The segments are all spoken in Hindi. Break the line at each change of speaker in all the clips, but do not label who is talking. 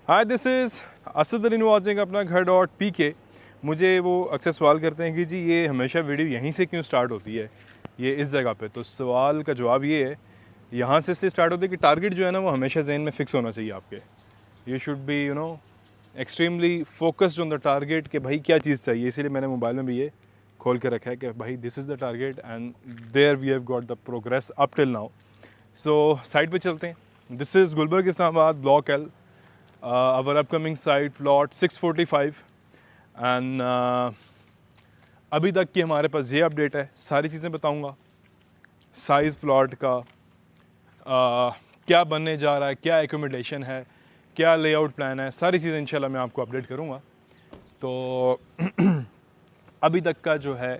हाय दिस इज़ असदरीन वाचिंग अपना घर डॉट पी के। मुझे वो अक्सर सवाल करते हैं कि जी ये हमेशा वीडियो यहीं से क्यों स्टार्ट होती है, ये इस जगह पे। तो सवाल का जवाब ये है, यहाँ से स्टार्ट होती है कि टारगेट जो है ना वो हमेशा जहन में फ़िक्स होना चाहिए आपके। You should be extremely focused on the target कि भाई क्या चीज़ चाहिए। इसीलिए मैंने मोबाइल में भी ये खोल के रखा है कि भाई this is the target and there we have got the progress up till now. So side पे चलते हैं। This is Gulberg Islamabad block L, our upcoming site plot 645 and अभी तक की हमारे पास ये अपडेट है, सारी चीज़ें बताऊंगा। साइज़ प्लॉट का, क्या बनने जा रहा है, क्या एकोमोडेशन है, क्या लेआउट प्लान है, सारी चीज़ें इंशाल्लाह मैं आपको अपडेट करूंगा। तो अभी तक का जो है,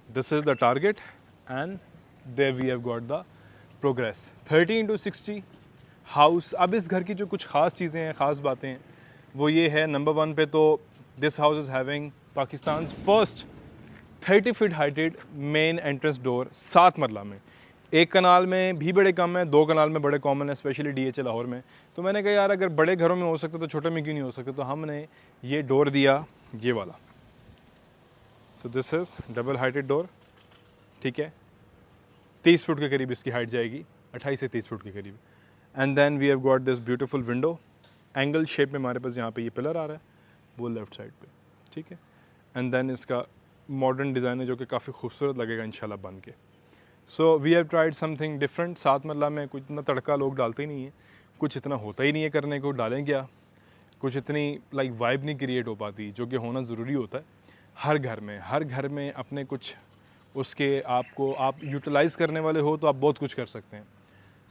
this is the target and there we have got the progress 30x60 house. अब इस घर की जो कुछ ख़ास चीज़ें हैं, ख़ास बातें हैं, वो ये है। नंबर 1 पे तो this house is having Pakistan first 30 feet heighted main entrance door 7 मरला में। एक कनाल में भी बड़े कम है, 2 कनाल में बड़े कॉमन है, स्पेशली DH लाहौर में। तो मैंने कहा यार अगर बड़े घरों में हो सकते तो छोटे में क्यों नहीं हो सकते। तो हमने ये डोर दिया, ये वाला। So this is double heighted door, ठीक है। 30 फुट के करीब इसकी हाइट जाएगी, 28 से 30 फुट के करीब। And then we have got this beautiful window, angle shape में हमारे पास यहाँ पे ये पिलर आ रहा है, वो लेफ्ट साइड पे, ठीक है। एंड देन इसका मॉडर्न डिज़ाइन है जो कि काफ़ी खूबसूरत लगेगा इंशाल्लाह बन के। So we have tried something different. 7 मरला में कुछ इतना तड़का लोग डालते ही नहीं है, कुछ इतना होता ही नहीं है करने को, डालें क्या। कुछ इतनी वाइब नहीं क्रिएट हो पाती जो कि होना ज़रूरी होता है हर घर में अपने कुछ उसके आपको आप यूटिलाइज़ करने वाले हो तो आप बहुत कुछ कर सकते हैं।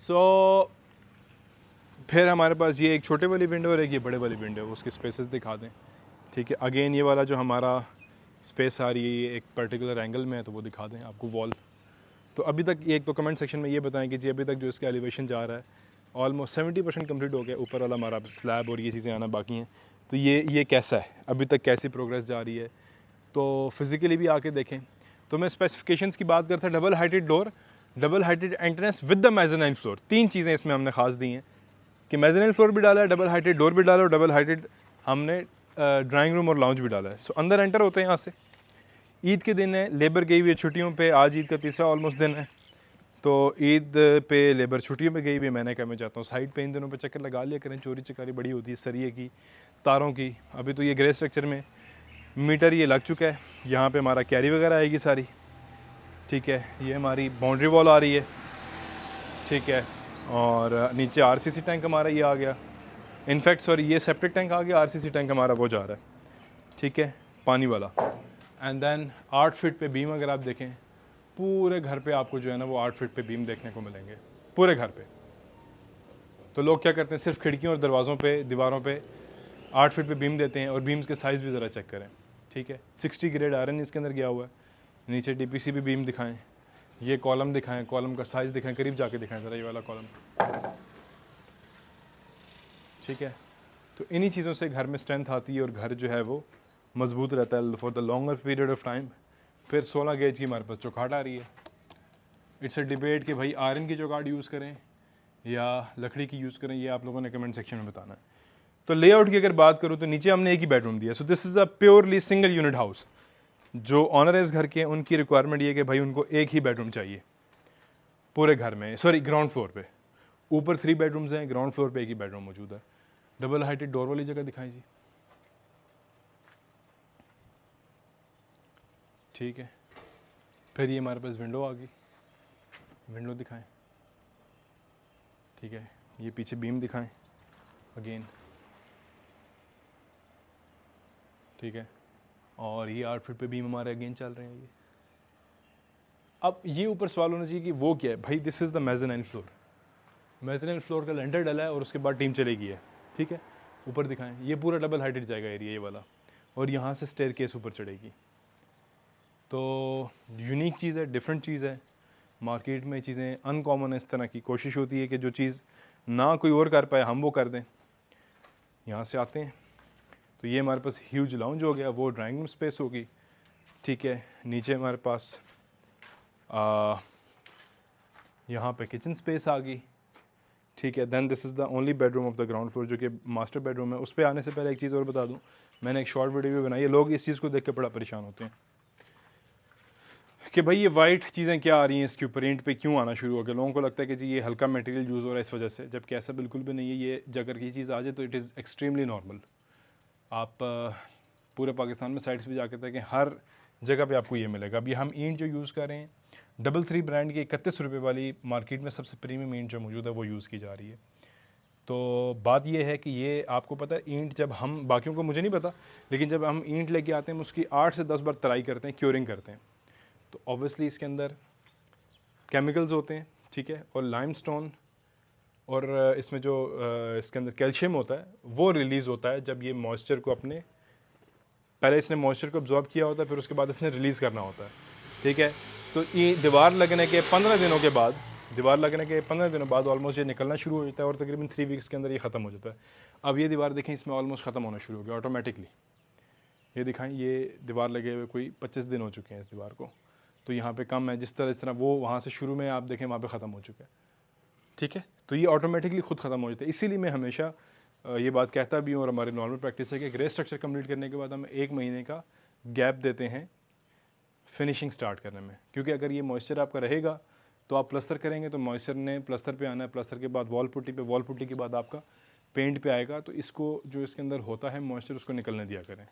सो फिर हमारे पास ये एक छोटे वाली विंडो और एक ये बड़े वाली विंडो, उसके स्पेसेस दिखा दें, ठीक है। अगेन ये वाला जो हमारा स्पेस आ रही है ये एक पर्टिकुलर एंगल में है, तो वो दिखा दें आपको वॉल। तो अभी तक एक तो कमेंट सेक्शन में ये बताएं कि जी अभी तक जो इसका एलिवेशन जा रहा है ऑलमोस्ट 70% कम्प्लीट हो गया। ऊपर वाला हमारा स्लैब और ये चीज़ें आना बाकी हैं। तो ये कैसा है, अभी तक कैसी प्रोग्रेस जा रही है, तो फिज़िकली भी आके देखें। तो मैं स्पेसिफिकेशंस की बात करता, double heighted door, double heighted entrance with the mezzanine floor. 3 चीज़ें इसमें हमने खास दी हैं कि मेज़ानाइन फ्लोर भी डाला है, डबल हाइटेड डोर भी डाला और डबल हाइटेड हमने ड्राइंग रूम और लाउंज भी डाला है। सो अंदर एंटर होते हैं यहाँ से। ईद के दिन है, लेबर गई हुई है छुट्टियों पे, आज ईद का तीसरा ऑलमोस्ट दिन है। तो ईद पे लेबर छुट्टियों पे गई हुई है। मैंने कहा मैं चाहता हूँ साइड पे इन दिनों पे चक्कर लगा लिया करें, चोरी चकारी बड़ी होती है सरिये की, तारों की। अभी तो ये ग्रे स्ट्रक्चर में मीटर ये लग चुका है, यहाँ पे हमारा कैरी वगैरह आएगी सारी, ठीक है। ये हमारी बाउंड्री वॉल आ रही है, ठीक है। और नीचे RCC टैंक हमारा ये आ गया, इनफैक्ट सॉरी ये सेप्टिक टैंक आ गया, RCC टैंक हमारा वो जा रहा है, ठीक है, पानी वाला। एंड देन 8 फीट पे बीम अगर आप देखें, पूरे घर पे आपको जो है ना वो 8 फीट पे बीम देखने को मिलेंगे पूरे घर पे। तो लोग क्या करते हैं, सिर्फ खिड़कियों और दरवाज़ों पे, दीवारों पे 8 फीट पे बीम देते हैं। और बीम्स के साइज़ भी ज़रा चेक करें, ठीक है। 60 ग्रेड आयरन इसके अंदर गया हुआ है। नीचे DPC भी बीम दिखाएं, ये कॉलम दिखाएं, कॉलम का साइज़ दिखाएं, करीब जाके दिखाएं ज़रा ये वाला कॉलम, ठीक है। तो इन्हीं चीज़ों से घर में स्ट्रेंथ आती है और घर जो है वो मजबूत रहता है for the longer period of time. फिर 16 गेज की हमारे पास चौखाट आ रही है। इट्स अ डिबेट कि भाई आयरन की चौखाट यूज़ करें या लकड़ी की यूज़ करें, ये आप लोगों ने कमेंट सेक्शन में बताना है। तो लेआउट की अगर बात करूँ तो नीचे हमने एक ही बेडरूम दिया। So this is a purely single unit house. जो ऑनर है इस घर के, उनकी रिक्वायरमेंट ये है कि भाई उनको एक ही बेडरूम चाहिए पूरे घर में, सॉरी ग्राउंड फ्लोर पे। ऊपर 3 बेडरूम्स हैं, ग्राउंड फ्लोर पे एक ही बेडरूम मौजूद है। डबल हाइटेड डोर वाली जगह दिखाएं जी, ठीक है। फिर ये हमारे पास विंडो आ गई, विंडो दिखाएं, ठीक है। ये पीछे बीम दिखाएं अगेन, ठीक है। और ये 8 फीट पे बीम हमारे अगेन चल रहे हैं ये। अब ये ऊपर सवाल होना चाहिए कि वो क्या है भाई, this is the mezzanine floor. Mezzanine floor का लेंटर डला है और उसके बाद टीम चलेगी है, ठीक है। ऊपर दिखाएं, ये पूरा डबल हाइटेड जाएगा एरिया ये वाला, और यहाँ से स्टेयर केस ऊपर चढ़ेगी। तो यूनिक चीज़ है, डिफरेंट चीज़ है। मार्केट में चीज़ें अनकॉमन है, इस तरह की कोशिश होती है कि जो चीज़ ना कोई और कर पाए हम वो कर दें। यहाँ से आते हैं तो ये हमारे पास ह्यूज लाउंज हो गया, वो ड्राइंग रूम स्पेस होगी, ठीक है। नीचे हमारे पास यहाँ पे किचन स्पेस आ गई, ठीक है। Then this is the only bedroom of the ground floor, जो कि मास्टर बेडरूम है। उस पर आने से पहले एक चीज़ और बता दूँ, मैंने एक शॉर्ट वीडियो भी बनाई है, लोग इस चीज़ को देख के बड़ा परेशान होते हैं कि भाई ये वाइट चीज़ें क्या आ रही हैं इसके ऊपर, ईंट पे क्यों आना शुरू हो गया। लोगों को लगता है कि जी ये हल्का मटेरियल यूज़ हो रहा है इस वजह से, जबकि ऐसा बिल्कुल भी नहीं है। ये अगर ये चीज़ आ जाए तो इट इज़ एक्सट्रीमली नॉर्मल। आप पूरे पाकिस्तान में साइट्स पे जाकर देखें, हर जगह पे आपको ये मिलेगा। अभी हम ईंट जो यूज़ कर रहे हैं, 33 ब्रांड की 31 रुपये वाली मार्केट में सबसे प्रीमियम ईंट जो मौजूद है वो यूज़ की जा रही है। तो बात ये है कि ये आपको पता है, ईंट जब हम, बाकियों को मुझे नहीं पता, लेकिन जब हम ईंट लेके आते हैं उसकी 8 से 10 बार तराई करते हैं, क्योरिंग करते हैं, तो ऑब्वियसली इसके अंदर केमिकल्स होते हैं, ठीक है, और लाइमस्टोन और इसमें जो इसके अंदर कैल्शियम होता है वो रिलीज़ होता है जब ये मॉइस्चर को अपने, पहले इसने मॉइस्चर को अब्जॉर्ब किया होता है, फिर उसके बाद इसने रिलीज़ करना होता है, ठीक है। तो ये दीवार लगने के 15 दिनों के बाद, दीवार लगने के 15 दिनों बाद ऑलमोस्ट ये निकलना शुरू हो जाता है और तकरीबन 3 वीक्स के अंदर ये ख़त्म हो जाता है। अब ये दीवार देखें, इसमें ऑलमोस्ट ख़त्म होना शुरू हो गया ऑटोमेटिकली। ये दिखाएं, ये दीवार लगे हुए कोई 25 दिन हो चुके हैं इस दीवार को, तो यहाँ पे कम है। जिस तरह वो वहाँ से शुरू में आप देखें वहाँ पे ख़त्म हो चुका है, ठीक है। तो ये ऑटोमेटिकली खुद ख़त्म हो जाता है। इसीलिए मैं हमेशा ये बात कहता भी हूँ और हमारी नॉर्मल प्रैक्टिस है कि ग्रे स्ट्रक्चर कंप्लीट करने के बाद हम 1 महीने का गैप देते हैं फिनिशिंग स्टार्ट करने में, क्योंकि अगर ये मॉइस्चर आपका रहेगा तो आप प्लस्तर करेंगे तो मॉइस्चर ने प्लस्तर पे आना है, प्लस्तर के बाद वॉल पुट्टी पे, वॉल पुट्टी के बाद आपका पेंट पे आएगा। तो इसको जो इसके अंदर होता है मॉइस्चर, उसको निकलने दिया करें।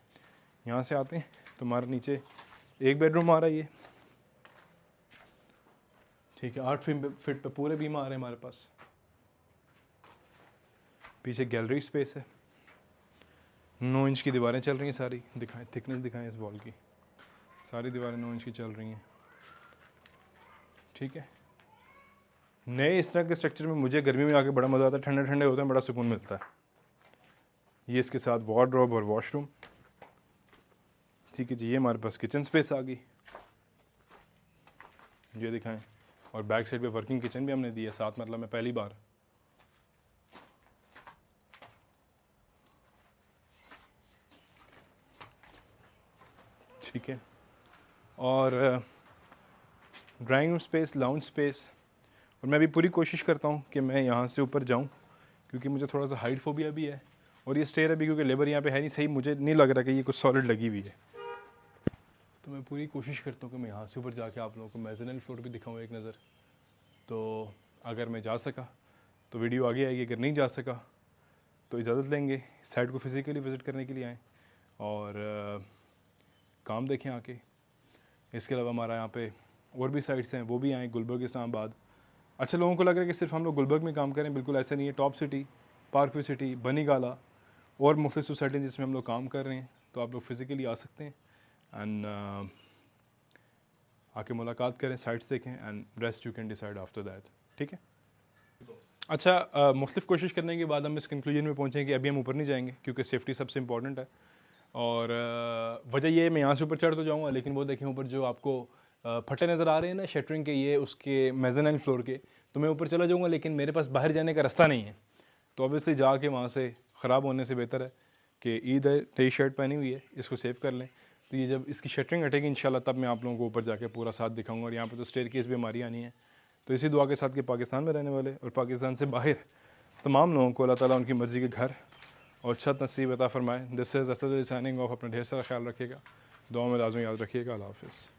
यहाँ से आते हैं तो हमारे नीचे एक बेडरूम आ रहा है ये, ठीक है, 8 फीट पे पूरे बीम आ रहे हैं हमारे पास। पीछे गैलरी स्पेस है, 9 इंच की दीवारें चल रही हैं सारी, दिखाएं थिकनेस दिखाएं इस वॉल की, सारी दीवारें 9 इंच की चल रही हैं, ठीक है। नए इस तरह के स्ट्रक्चर में मुझे गर्मी में आके बड़ा मज़ा आता है, ठंडे ठंडे होते हैं, बड़ा सुकून मिलता है। ये इसके साथ वार्डरोब और वॉशरूम, ठीक है जी। ये हमारे पास किचन स्पेस आ गई, ये दिखाएं, और बैक साइड पे वर्किंग किचन भी हमने दी है साथ, मतलब में पहली बार। ठीक है, और drawing room space, lounge space. और मैं भी पूरी कोशिश करता हूँ कि मैं यहाँ से ऊपर जाऊँ, क्योंकि मुझे थोड़ा सा हाइट फोबिया भी है, और ये स्टेयर है भी क्योंकि लेबर यहाँ पे है नहीं, सही मुझे नहीं लग रहा कि ये कुछ सॉलिड लगी हुई है। तो मैं पूरी कोशिश करता हूँ कि मैं यहाँ से ऊपर जाके आप लोगों को मेज़ानिन फ्लोर भी दिखाऊँ एक नज़र। तो अगर मैं जा सका तो वीडियो आगे आएगी, अगर नहीं जा सका तो इजाज़त लेंगे, साइट को फिज़िकली विज़िट करने के लिए आएँ और काम देखें आके। इसके अलावा हमारा यहाँ पे और भी साइट्स हैं, वो भी आएँ, गुलबर्ग, इस्लामाबाद। अच्छा, लोगों को लग रहा है कि सिर्फ हम लोग गुलबर्ग में काम करें, बिल्कुल ऐसा नहीं है। Top city, park view city, बनी गाला और मुख्तलिफ सोसाइटी जिसमें हम लोग काम कर रहे हैं, तो आप लोग फिज़िकली आ सकते हैं एंड आके मुलाकात करें, साइट्स देखें and rest you can decide after that, ठीक है। अच्छा, मुख्तलिफ कोशिश करने के बाद हम इस कंक्लूजन में पहुँचें कि अभी हम ऊपर नहीं जाएंगे, क्योंकि सेफ्टी सबसे इंपॉर्टेंट है। और वजह ये है, मैं यहाँ से ऊपर चढ़ तो जाऊँगा, लेकिन वो देखें ऊपर जो आपको फटे नज़र आ रहे हैं ना शटरिंग के, ये उसके मेज़ानिन फ्लोर के, तो मैं ऊपर चला जाऊँगा, लेकिन मेरे पास बाहर जाने का रास्ता नहीं है। तो ऑब्वियसली जाके वहाँ से ख़राब होने से बेहतर है कि ईद है, नई शर्ट पहनी हुई है, इसको सेव कर लें। तो ये जब इसकी शटरिंग हटेगी इंशाल्लाह, तब मैं आप लोगों को ऊपर जाके पूरा साथ दिखाऊंगा। और यहाँ पे तो स्टेयरकेस भी हमारी आनी है। तो इसी दुआ के साथ कि पाकिस्तान में रहने वाले और पाकिस्तान से बाहर तमाम लोगों को अल्लाह ताला उनकी मर्ज़ी के घर और छत नसीब अता फरमाए। This is Asad Ali signing off. अपना ढेर सारा ख्याल रखिएगा, दुआ में लाज़मी याद रखिएगा। अल्लाह हाफ़िज़।